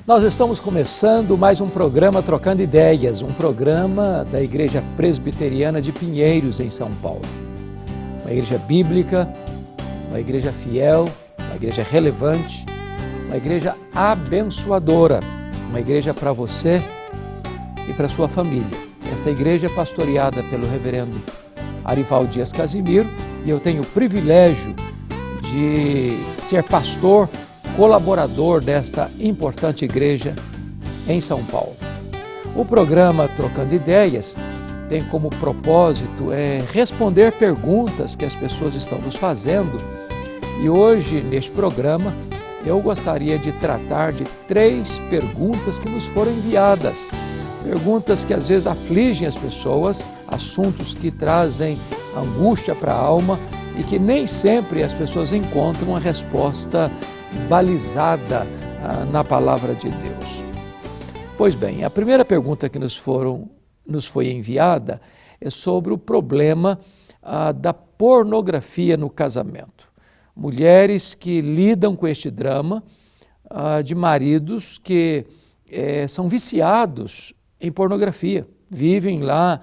Nós estamos começando mais um programa Trocando Ideias, um programa da Igreja Presbiteriana de Pinheiros, em São Paulo. Uma igreja bíblica, uma igreja fiel, uma igreja relevante, uma igreja abençoadora, uma igreja para você e para sua família. Esta igreja é pastoreada pelo reverendo Arival Dias Casimiro e eu tenho o privilégio de ser pastor colaborador desta importante igreja em São Paulo. O programa Trocando Ideias tem como propósito responder perguntas que as pessoas estão nos fazendo e hoje, neste programa, eu gostaria de tratar de 3 perguntas que nos foram enviadas. Perguntas que às vezes afligem as pessoas, assuntos que trazem angústia para a alma e que nem sempre as pessoas encontram uma resposta balizada na palavra de Deus. Pois bem, a primeira pergunta que nos foi enviada é sobre o problema da pornografia no casamento. Mulheres que lidam com este drama de maridos que são viciados em pornografia, vivem lá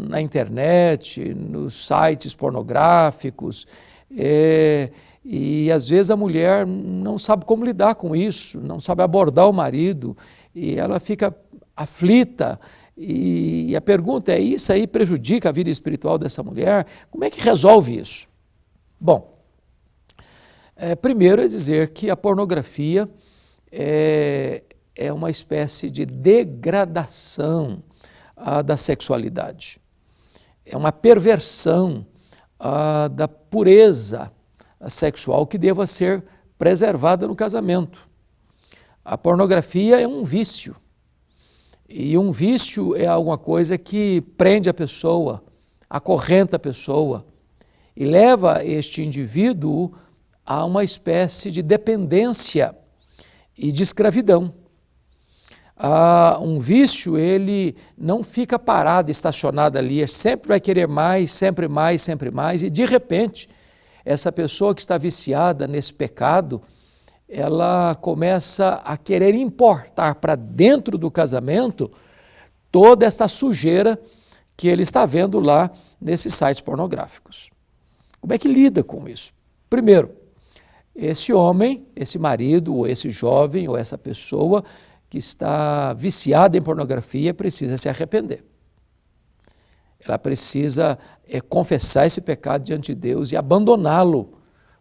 na internet, nos sites pornográficos, e às vezes a mulher não sabe como lidar com isso, não sabe abordar o marido e ela fica aflita. E a pergunta é: isso aí prejudica a vida espiritual dessa mulher? Como é que resolve isso? Bom, primeiro é dizer que a pornografia é uma espécie de degradação da sexualidade. É uma perversão da pureza sexual que deva ser preservada no casamento. A pornografia é um vício. E um vício é alguma coisa que prende a pessoa, acorrenta a pessoa e leva este indivíduo a uma espécie de dependência e de escravidão. Um vício, ele não fica parado, estacionado ali, ele sempre vai querer mais, sempre mais, sempre mais, e de repente essa pessoa que está viciada nesse pecado, ela começa a querer importar para dentro do casamento toda esta sujeira que ele está vendo lá nesses sites pornográficos. Como é que lida com isso? Primeiro, esse homem, esse marido, ou esse jovem, ou essa pessoa que está viciada em pornografia precisa se arrepender. Ela precisa confessar esse pecado diante de Deus e abandoná-lo,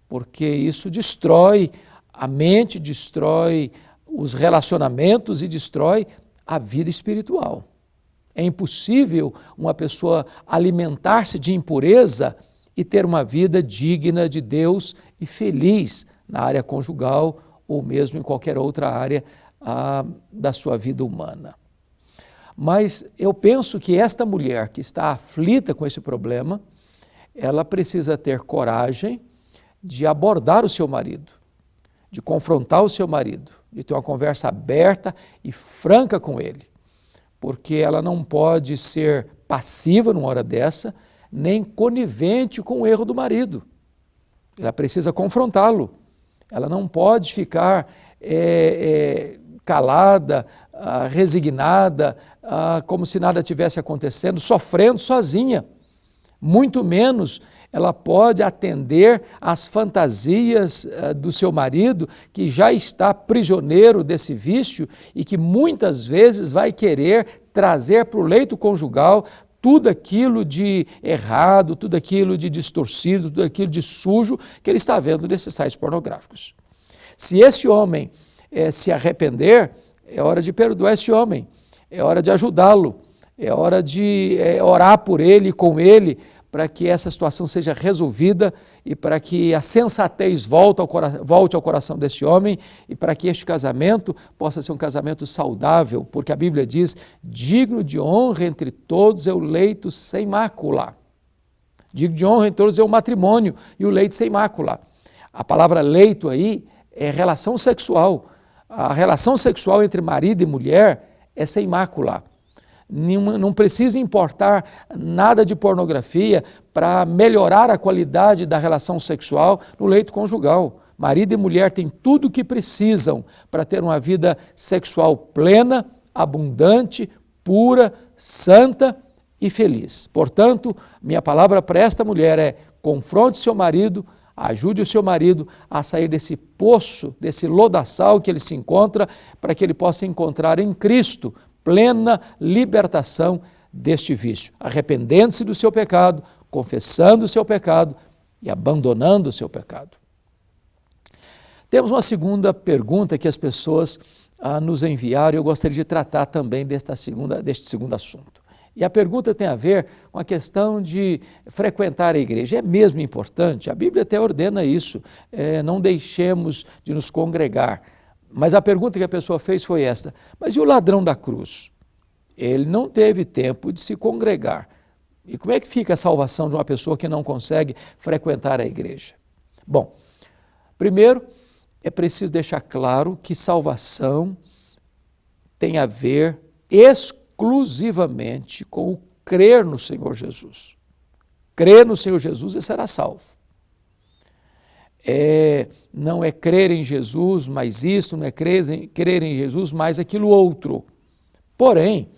porque isso destrói a mente, destrói os relacionamentos e destrói a vida espiritual. É impossível uma pessoa alimentar-se de impureza e ter uma vida digna de Deus e feliz na área conjugal ou mesmo em qualquer outra área da sua vida humana. Mas eu penso que esta mulher que está aflita com esse problema, ela precisa ter coragem de abordar o seu marido, de confrontar o seu marido, de ter uma conversa aberta e franca com ele, porque ela não pode ser passiva numa hora dessa, nem conivente com o erro do marido. Ela precisa confrontá-lo, ela não pode ficar calada, resignada, como se nada tivesse acontecendo, sofrendo sozinha. Muito menos ela pode atender às fantasias do seu marido, que já está prisioneiro desse vício e que muitas vezes vai querer trazer para o leito conjugal tudo aquilo de errado, tudo aquilo de distorcido, tudo aquilo de sujo que ele está vendo nesses sites pornográficos. Se esse homem se arrepender, é hora de perdoar esse homem, é hora de ajudá-lo, é hora de orar por ele e com ele, para que essa situação seja resolvida e para que a sensatez volte ao coração desse homem e para que este casamento possa ser um casamento saudável, porque a Bíblia diz: digno de honra entre todos é o leito sem mácula. Digno de honra entre todos é o matrimônio e o leito sem mácula. A palavra leito aí é relação sexual. A relação sexual entre marido e mulher é sem mácula. Não precisa importar nada de pornografia para melhorar a qualidade da relação sexual no leito conjugal. Marido e mulher têm tudo o que precisam para ter uma vida sexual plena, abundante, pura, santa e feliz. Portanto, minha palavra para esta mulher é: confronte seu marido, ajude o seu marido a sair desse poço, desse lodaçal que ele se encontra, para que ele possa encontrar em Cristo plena libertação deste vício, arrependendo-se do seu pecado, confessando o seu pecado e abandonando o seu pecado. Temos uma segunda pergunta que as pessoas nos enviaram e eu gostaria de tratar também deste segundo assunto. E a pergunta tem a ver com a questão de frequentar a igreja. É mesmo importante? A Bíblia até ordena isso, não deixemos de nos congregar. Mas a pergunta que a pessoa fez foi esta: mas e o ladrão da cruz? Ele não teve tempo de se congregar. E como é que fica a salvação de uma pessoa que não consegue frequentar a igreja? Bom, primeiro é preciso deixar claro que salvação tem a ver exclusivamente com o crer no Senhor Jesus. Crer no Senhor Jesus e será salvo. Não é crer em Jesus mais isto, não é crer em Jesus mais aquilo outro. Porém,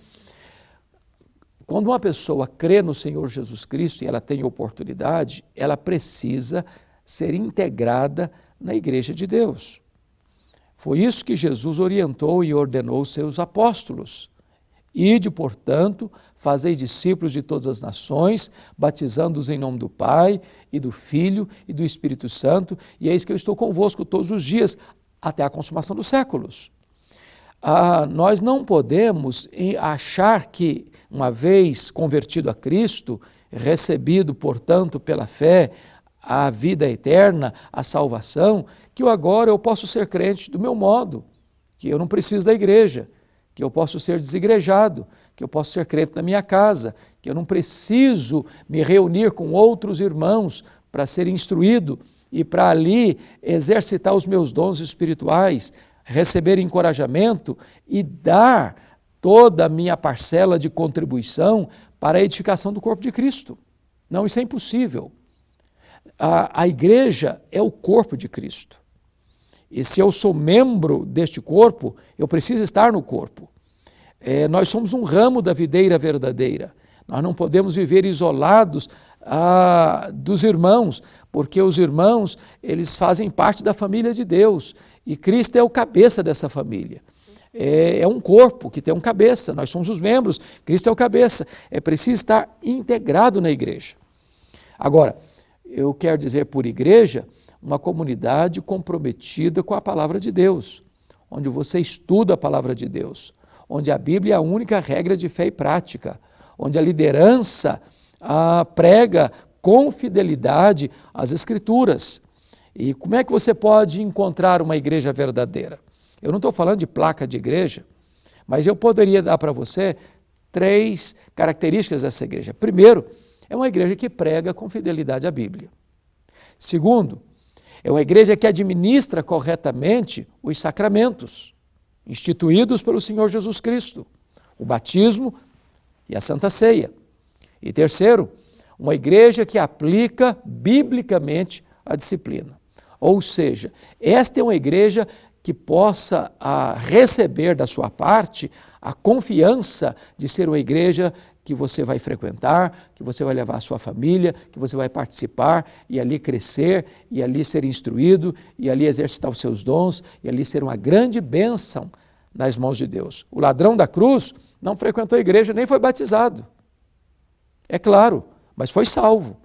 quando uma pessoa crê no Senhor Jesus Cristo e ela tem oportunidade, ela precisa ser integrada na igreja de Deus. Foi isso que Jesus orientou e ordenou aos seus apóstolos. Ide, portanto, fazei discípulos de todas as nações, batizando-os em nome do Pai, e do Filho, e do Espírito Santo, e eis que eu estou convosco todos os dias, até a consumação dos séculos. Nós não podemos achar que, uma vez convertido a Cristo, recebido, portanto, pela fé, a vida eterna, a salvação, que agora eu posso ser crente do meu modo, que eu não preciso da igreja, que eu posso ser desigrejado, que eu posso ser crente na minha casa, que eu não preciso me reunir com outros irmãos para ser instruído e para ali exercitar os meus dons espirituais, receber encorajamento e dar toda a minha parcela de contribuição para a edificação do corpo de Cristo. Não, isso é impossível. A igreja é o corpo de Cristo. E se eu sou membro deste corpo, eu preciso estar no corpo. Nós somos um ramo da videira verdadeira. Nós não podemos viver isolados dos irmãos, porque os irmãos, eles fazem parte da família de Deus. E Cristo é o cabeça dessa família. É um corpo que tem um cabeça, nós somos os membros, Cristo é o cabeça. É preciso estar integrado na igreja. Agora, eu quero dizer por igreja, uma comunidade comprometida com a palavra de Deus, onde você estuda a palavra de Deus, onde a Bíblia é a única regra de fé e prática, onde a liderança prega com fidelidade as Escrituras. E como é que você pode encontrar uma igreja verdadeira? Eu não estou falando de placa de igreja, mas eu poderia dar para você 3 características dessa igreja. Primeiro, é uma igreja que prega com fidelidade à Bíblia. Segundo, é uma igreja que administra corretamente os sacramentos instituídos pelo Senhor Jesus Cristo, o batismo e a Santa Ceia. E terceiro, uma igreja que aplica biblicamente a disciplina. Ou seja, esta é uma igreja que possa receber da sua parte a confiança de ser uma igreja que você vai frequentar, que você vai levar a sua família, que você vai participar e ali crescer, e ali ser instruído, e ali exercitar os seus dons, e ali ser uma grande bênção nas mãos de Deus. O ladrão da cruz não frequentou a igreja, nem foi batizado. É claro, mas foi salvo.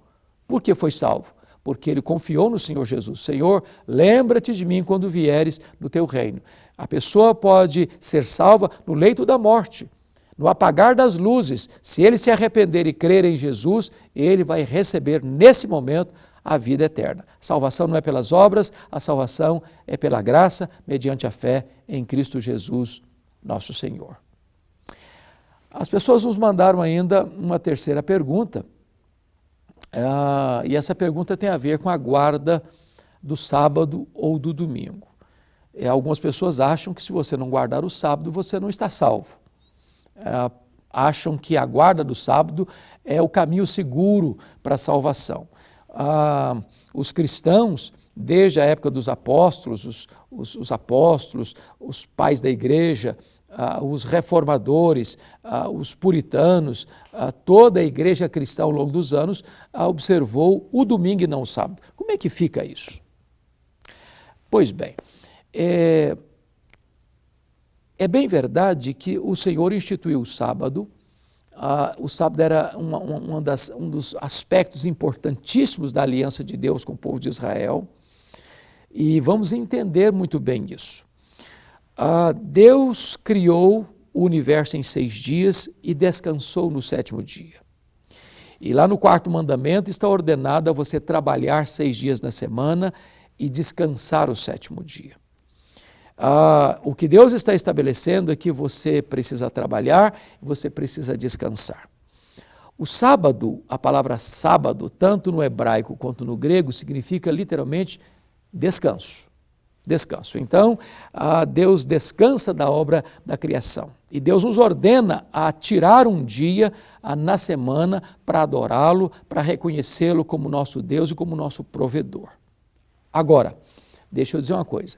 Por que foi salvo? Porque ele confiou no Senhor Jesus. Senhor, lembra-te de mim quando vieres no teu reino. A pessoa pode ser salva no leito da morte, no apagar das luzes. Se ele se arrepender e crer em Jesus, ele vai receber nesse momento a vida eterna. A salvação não é pelas obras, a salvação é pela graça, mediante a fé em Cristo Jesus, nosso Senhor. As pessoas nos mandaram ainda uma terceira pergunta, e essa pergunta tem a ver com a guarda do sábado ou do domingo. Algumas pessoas acham que se você não guardar o sábado, você não está salvo. Acham que a guarda do sábado é o caminho seguro para a salvação. Os cristãos, desde a época dos apóstolos, os apóstolos, os pais da igreja, os reformadores, os puritanos, toda a igreja cristã ao longo dos anos observou o domingo e não o sábado. Como é que fica isso? Pois bem, é bem verdade que o Senhor instituiu o sábado. O sábado era um dos aspectos importantíssimos da aliança de Deus com o povo de Israel, e vamos entender muito bem isso. Deus criou o universo em 6 dias e descansou no 7º dia. E lá no 4º mandamento está ordenado a você trabalhar 6 dias na semana e descansar o 7º dia. O que Deus está estabelecendo é que você precisa trabalhar e você precisa descansar. O sábado, a palavra sábado, tanto no hebraico quanto no grego, significa literalmente descanso. Descanso. Então, Deus descansa da obra da criação. E Deus nos ordena a tirar um dia na semana para adorá-lo, para reconhecê-lo como nosso Deus e como nosso provedor. Agora, deixa eu dizer uma coisa.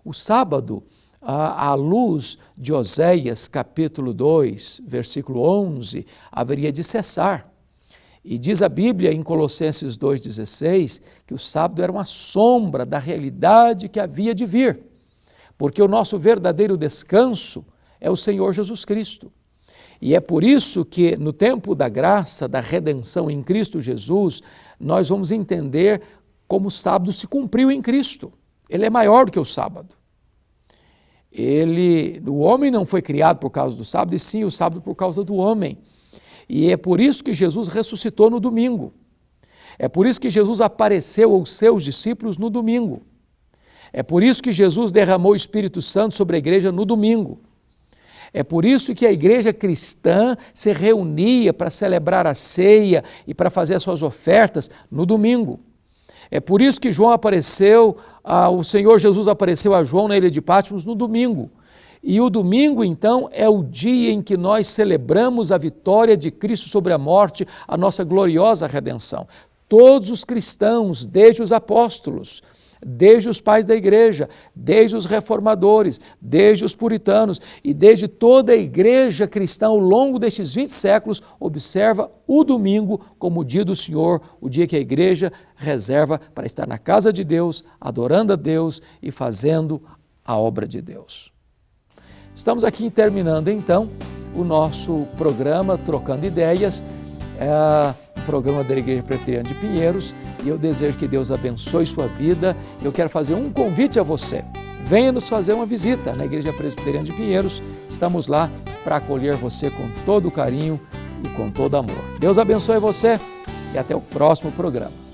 O sábado, à luz de Oséias, capítulo 2, versículo 11, haveria de cessar. E diz a Bíblia em Colossenses 2,16 que o sábado era uma sombra da realidade que havia de vir, porque o nosso verdadeiro descanso é o Senhor Jesus Cristo. E é por isso que no tempo da graça, da redenção em Cristo Jesus, nós vamos entender como o sábado se cumpriu em Cristo. Ele é maior do que o sábado. O homem não foi criado por causa do sábado, e sim o sábado por causa do homem. E é por isso que Jesus ressuscitou no domingo. É por isso que Jesus apareceu aos seus discípulos no domingo. É por isso que Jesus derramou o Espírito Santo sobre a igreja no domingo. É por isso que a igreja cristã se reunia para celebrar a ceia e para fazer as suas ofertas no domingo. É por isso que o Senhor Jesus apareceu a João na ilha de Patmos no domingo. E o domingo, então, é o dia em que nós celebramos a vitória de Cristo sobre a morte, a nossa gloriosa redenção. Todos os cristãos, desde os apóstolos, desde os pais da igreja, desde os reformadores, desde os puritanos e desde toda a igreja cristã ao longo destes 20 séculos, observa o domingo como o dia do Senhor, o dia que a igreja reserva para estar na casa de Deus, adorando a Deus e fazendo a obra de Deus. Estamos aqui terminando então o nosso programa Trocando Ideias, o programa da Igreja Presbiteriana de Pinheiros, e eu desejo que Deus abençoe sua vida. Eu quero fazer um convite a você. Venha nos fazer uma visita na Igreja Presbiteriana de Pinheiros. Estamos lá para acolher você com todo carinho e com todo amor. Deus abençoe você e até o próximo programa.